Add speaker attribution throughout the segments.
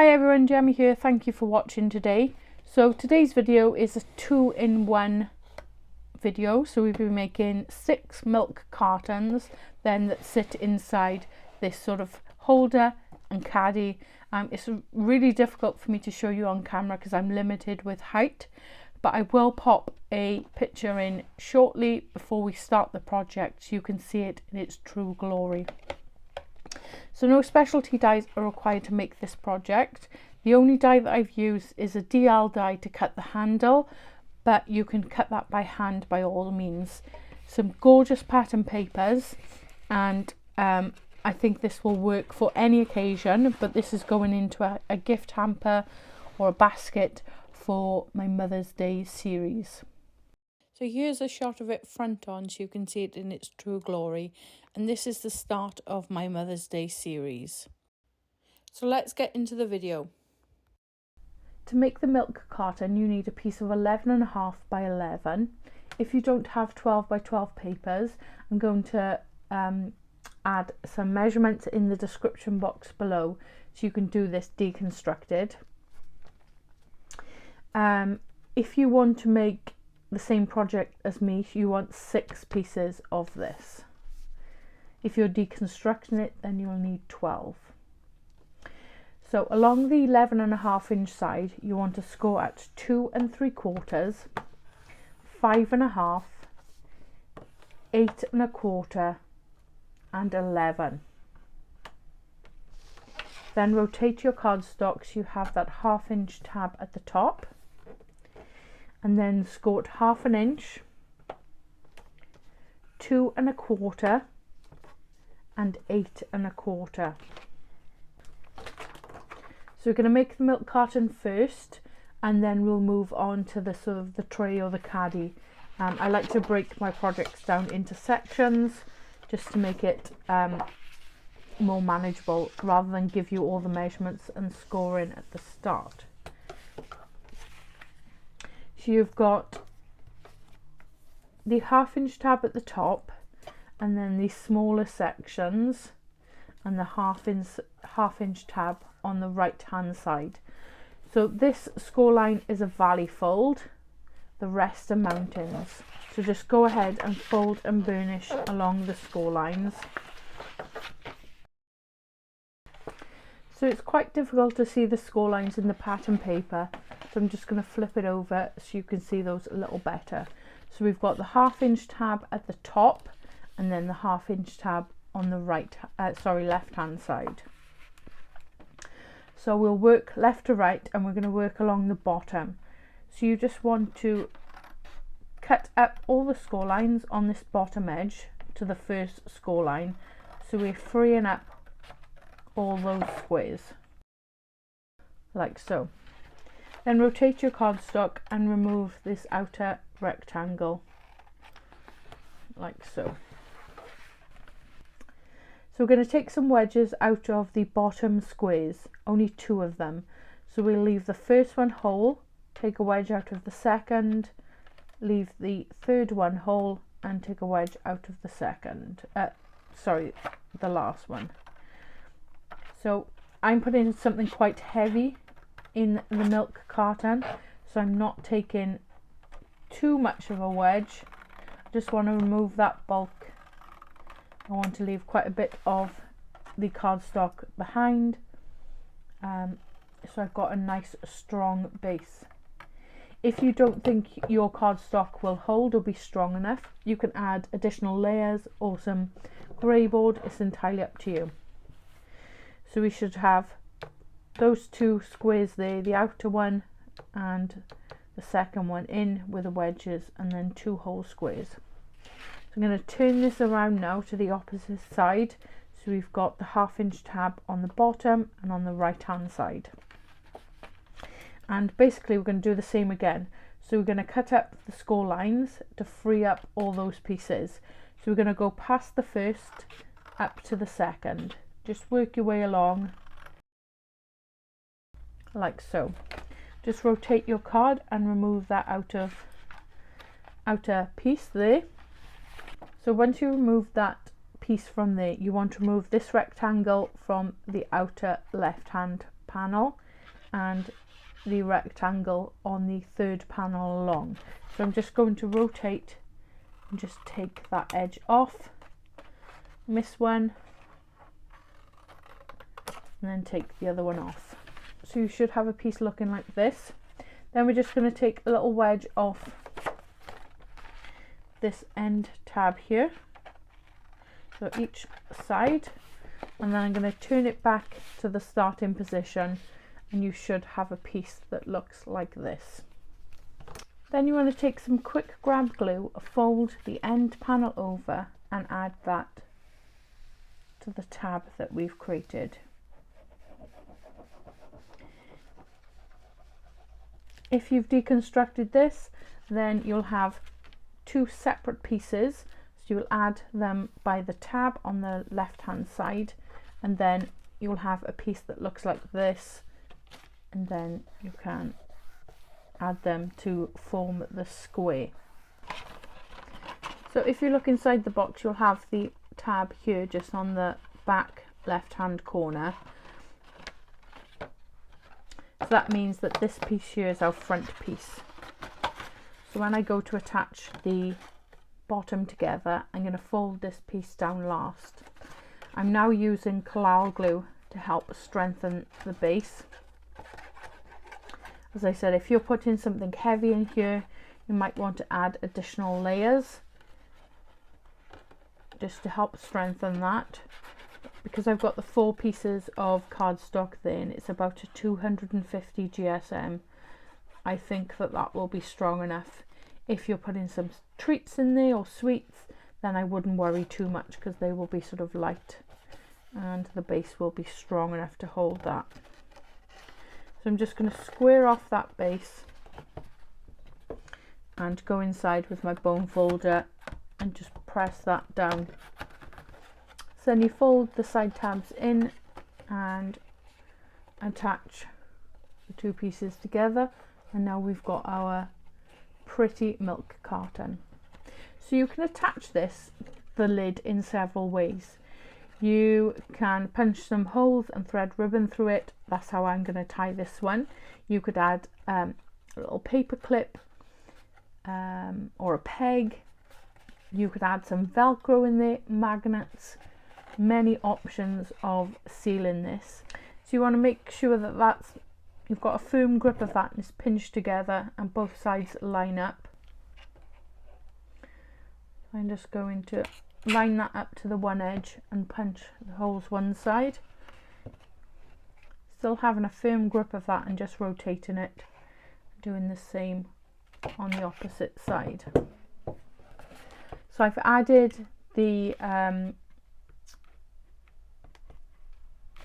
Speaker 1: Hi everyone, Jamie here. Thank you for watching today. So today's video is a 2-in-1 video. So we've been making 6 milk cartons then that sit inside this sort of holder and caddy. It's really difficult for me to show you on camera because I'm limited with height, but I will pop a picture in shortly before we start the project so you can see it in its true glory. So no specialty dies are required to make this project. The only die that I've used is a DL die to cut the handle, but you can cut that by hand by all means. Some gorgeous pattern papers, and I think this will work for any occasion, but this is going into a gift hamper or a basket for my Mother's Day series. So here's a shot of it front on so you can see it in its true glory, and this is the start of my Mother's Day series. So let's get into the video. To make the milk carton you need a piece of 11.5 by 11. If you don't have 12 by 12 papers, I'm going to add some measurements in the description box below so you can do this deconstructed. If you want to make the same project as me, you want 6 pieces of this. If you're deconstructing it, then you'll need 12. So along the 11.5 inch side, you want to score at 2 3/4, 5.5, 8 1/4, and 11. Then rotate your cardstock so you have that 1/2 inch tab at the top, and then score 1/2 inch, 2 1/4, and 8 1/4. So we're going to make the milk carton first, and then we'll move on to the sort of the tray or the caddy. I like to break my projects down into sections just to make it more manageable rather than give you all the measurements and scoring at the start. So you've got the 1/2 inch tab at the top, and then the smaller sections and the 1/2 inch tab on the right hand side. So this score line is a valley fold, the rest are mountains. So just go ahead and fold and burnish along the score lines. So it's quite difficult to see the score lines in the pattern paper, so I'm just going to flip it over so you can see those a little better. So we've got the 1/2 inch tab at the top, and then the 1/2 inch tab on the left hand side. So we'll work left to right, and we're going to work along the bottom. So you just want to cut up all the score lines on this bottom edge to the first score line, so we're freeing up all those squares like so. Then rotate your cardstock and remove this outer rectangle like so. So we're going to take some wedges out of the bottom squares, only 2 of them. So we'll leave the first one whole, take a wedge out of the second, leave the third one whole, and take a wedge out of the the last one. So I'm putting something quite heavy in the milk carton, so I'm not taking too much of a wedge. I just want to remove that bulk. I want to leave quite a bit of the cardstock behind, so I've got a nice strong base. If you don't think your cardstock will hold or be strong enough, you can add additional layers or some grey board. It's entirely up to you. So we should have those 2 squares there, the outer one and the second one in with the wedges, and then 2 whole squares. So I'm going to turn this around now to the opposite side. So we've got the 1/2 inch tab on the bottom and on the right hand side. And basically we're going to do the same again. So we're going to cut up the score lines to free up all those pieces. So we're going to go past the first up to the second. Just work your way along like so. Just rotate your card and remove that outer piece there. So once you remove that piece from there, you want to remove this rectangle from the outer left hand panel, and the rectangle on the third panel along. So I'm just going to rotate and just take that edge off, miss one, and then take the other one off. So you should have a piece looking like this. Then we're just going to take a little wedge off this end tab here, so each side, and then I'm going to turn it back to the starting position, and you should have a piece that looks like this. Then you want to take some quick grab glue, fold the end panel over and add that to the tab that we've created. If you've deconstructed this, then you'll have two separate pieces, so you'll add them by the tab on the left hand side, and then you'll have a piece that looks like this, and then you can add them to form the square. So if you look inside the box, you'll have the tab here just on the back left hand corner. So that means that this piece here is our front piece. So when I go to attach the bottom together, I'm going to fold this piece down last. I'm now using collal glue to help strengthen the base. As I said, if you're putting something heavy in here, you might want to add additional layers just to help strengthen that. Because I've got the 4 pieces of cardstock there, and it's about a 250 GSM, I think that that will be strong enough. If you're putting some treats in there or sweets, then I wouldn't worry too much, because they will be sort of light and the base will be strong enough to hold that. So I'm just going to square off that base and go inside with my bone folder and just press that down. So then you fold the side tabs in and attach the 2 pieces together, and now we've got our pretty milk carton. So you can attach the lid in several ways. You can punch some holes and thread ribbon through it. That's how I'm going to tie this one. You could add a little paper clip or a peg. You could add some Velcro in there, magnets, many options of sealing this. So you want to make sure that you've got a firm grip of that and it's pinched together and both sides line up. I'm just going to line that up to the one edge and punch the holes one side, still having a firm grip of that and just rotating it, doing the same on the opposite side. So I've added the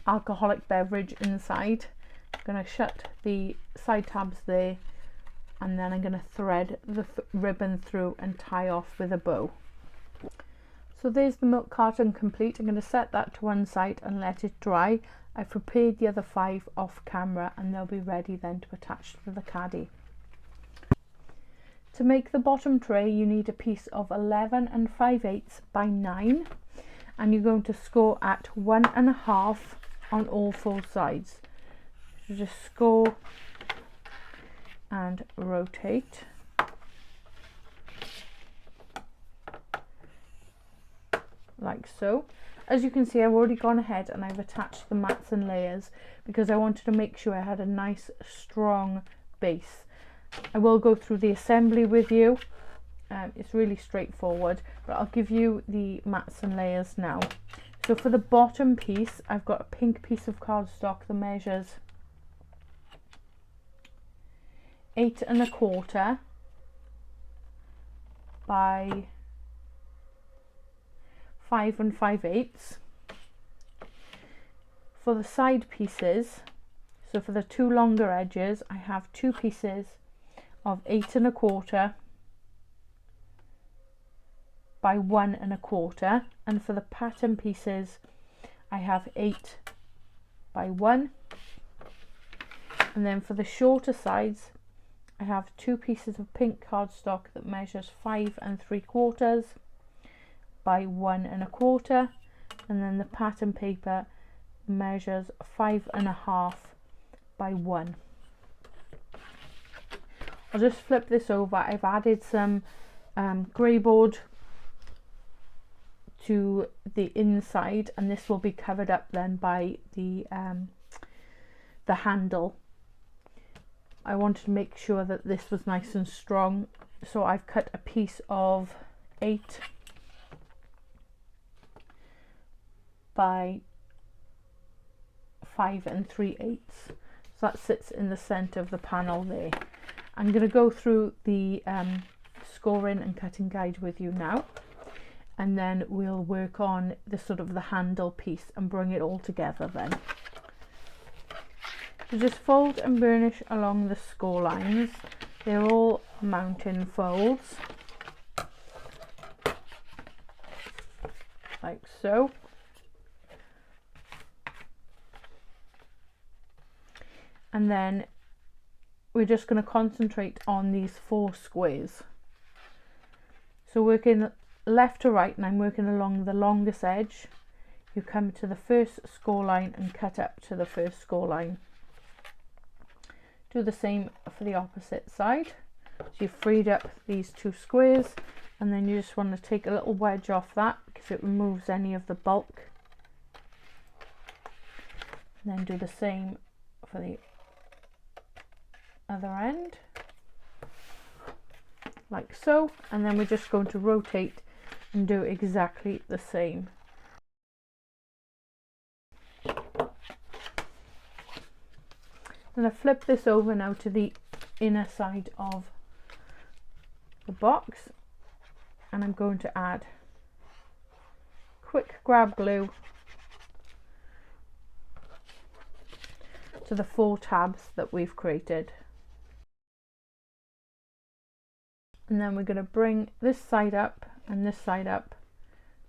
Speaker 1: alcoholic beverage inside. I'm going to shut the side tabs there, and then I'm going to thread the ribbon through and tie off with a bow. So there's the milk carton complete. I'm going to set that to one side and let it dry. I've prepared the other 5 off camera, and they'll be ready then to attach to the caddy. To make the bottom tray, you need a piece of 11 5/8 by 9, and you're going to score at 1.5 on all 4 sides. So just score and rotate. Like so. As you can see, I've already gone ahead and I've attached the mats and layers because I wanted to make sure I had a nice strong base. I will go through the assembly with you. It's really straightforward, but I'll give you the mats and layers now. So for the bottom piece, I've got a pink piece of cardstock that measures 8 1/4 by 5 5/8. For the side pieces, so for the 2 longer edges, I have 2 pieces of 8 1/4 by 1 1/4, and for the pattern pieces I have 8 by 1, and then for the shorter sides I have 2 pieces of pink cardstock that measures 5 3/4 by 1 1/4, and then the pattern paper measures 5 1/2 by 1. I'll just flip this over. I've added some grey board to the inside, and this will be covered up then by the handle. I wanted to make sure that this was nice and strong, so I've cut a piece of 8 by 5 3/8. So that sits in the center of the panel there. I'm going to go through the scoring and cutting guide with you now, and then we'll work on the sort of the handle piece and bring it all together then. So just fold and burnish along the score lines. They're all mountain folds, like so. And then we're just going to concentrate on these 4 squares. So working left to right, and I'm working along the longest edge. You come to the first score line and cut up to the first score line. Do the same for the opposite side. So you've freed up these 2 squares, and then you just want to take a little wedge off that because it removes any of the bulk. And then do the same for the other end, like so. And then we're just going to rotate and do exactly the same. I'm going to flip this over now to the inner side of the box, and I'm going to add quick grab glue to the 4 tabs that we've created. And then we're going to bring this side up and this side up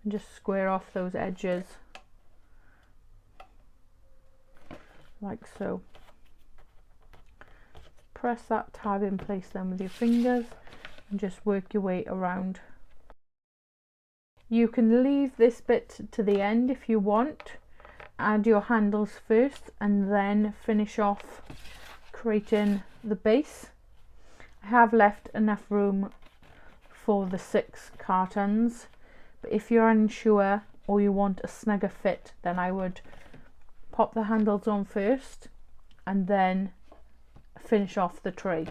Speaker 1: and just square off those edges like so. Press that tab in place then with your fingers and just work your way around. You can leave this bit to the end if you want. Add your handles first and then finish off creating the base. I have left enough room for the 6 cartons, but if you're unsure or you want a snugger fit, then I would pop the handles on first and then finish off the tray.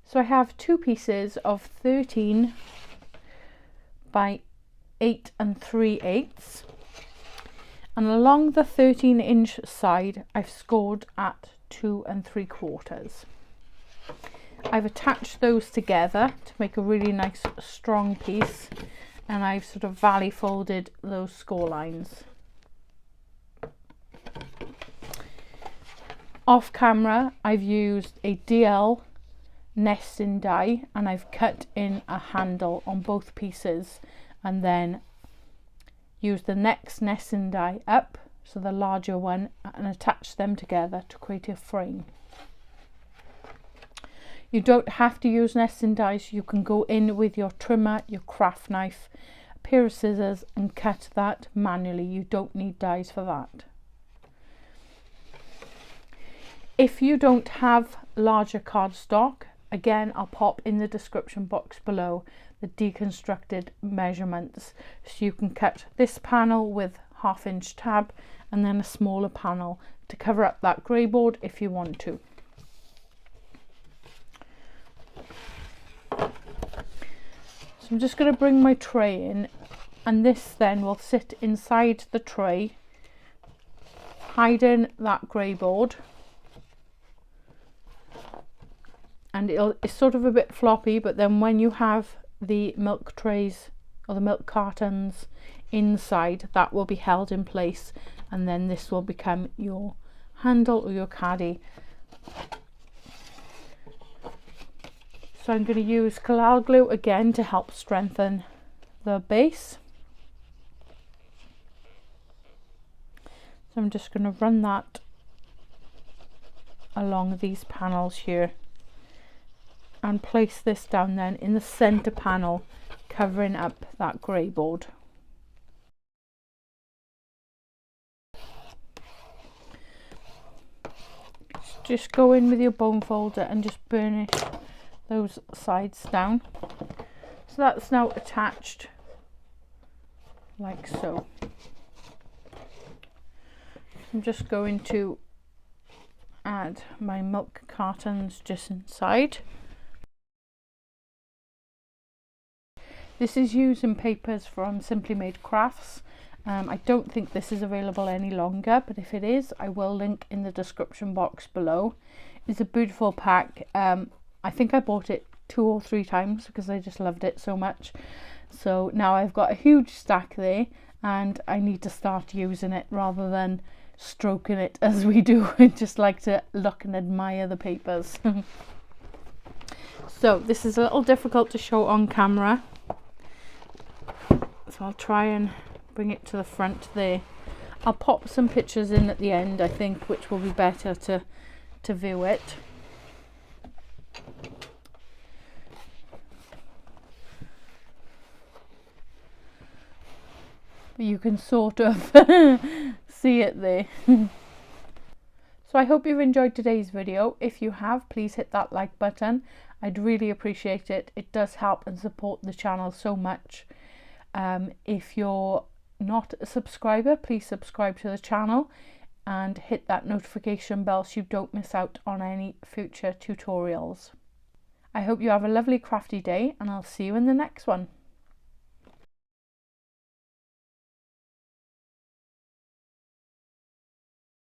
Speaker 1: So I have 2 pieces of 13 by 8 3/8, and along the 13-inch side I've scored at 2 3/4. I've attached those together to make a really nice strong piece, and I've sort of valley folded those score lines. Off camera I've used a DL nesting die, and I've cut in a handle on both pieces, and then used the next nesting die up, so the larger one, and attach them together to create a frame. You don't have to use nesting dies. You can go in with your trimmer, your craft knife, a pair of scissors, and cut that manually. You don't need dies for that. If you don't have larger cardstock, again I'll pop in the description box below the deconstructed measurements, so you can cut this panel with 1/2-inch tab and then a smaller panel to cover up that grey board if you want to. So I'm just going to bring my tray in, and this then will sit inside the tray, hiding that grey board. And it's sort of a bit floppy, but then when you have the milk trays or the milk cartons inside, that will be held in place, and then this will become your handle or your caddy. So I'm going to use Collal glue again to help strengthen the base. So I'm just going to run that along these panels here, and place this down then in the center panel, covering up that grey board. just go in with your bone folder and just burnish those sides down. So that's now attached like so. I'm just going to add my milk cartons just inside. This is using papers from Simply Made Crafts. I don't think this is available any longer, but if it is, I will link in the description box below. It's a beautiful pack. I think I bought it 2 or 3 times because I just loved it so much. So now I've got a huge stack there and I need to start using it rather than stroking it as we do. I just like to look and admire the papers. So this is a little difficult to show on camera, so I'll try and bring it to the front there. I'll pop some pictures in at the end, I think, which will be better to view it. But you can sort of see it there. So I hope you've enjoyed today's video. If you have, please hit that like button. I'd really appreciate it. It does help and support the channel so much. If you're not a subscriber, please subscribe to the channel and hit that notification bell so you don't miss out on any future tutorials. I hope you have a lovely crafty day and I'll see you in the next one.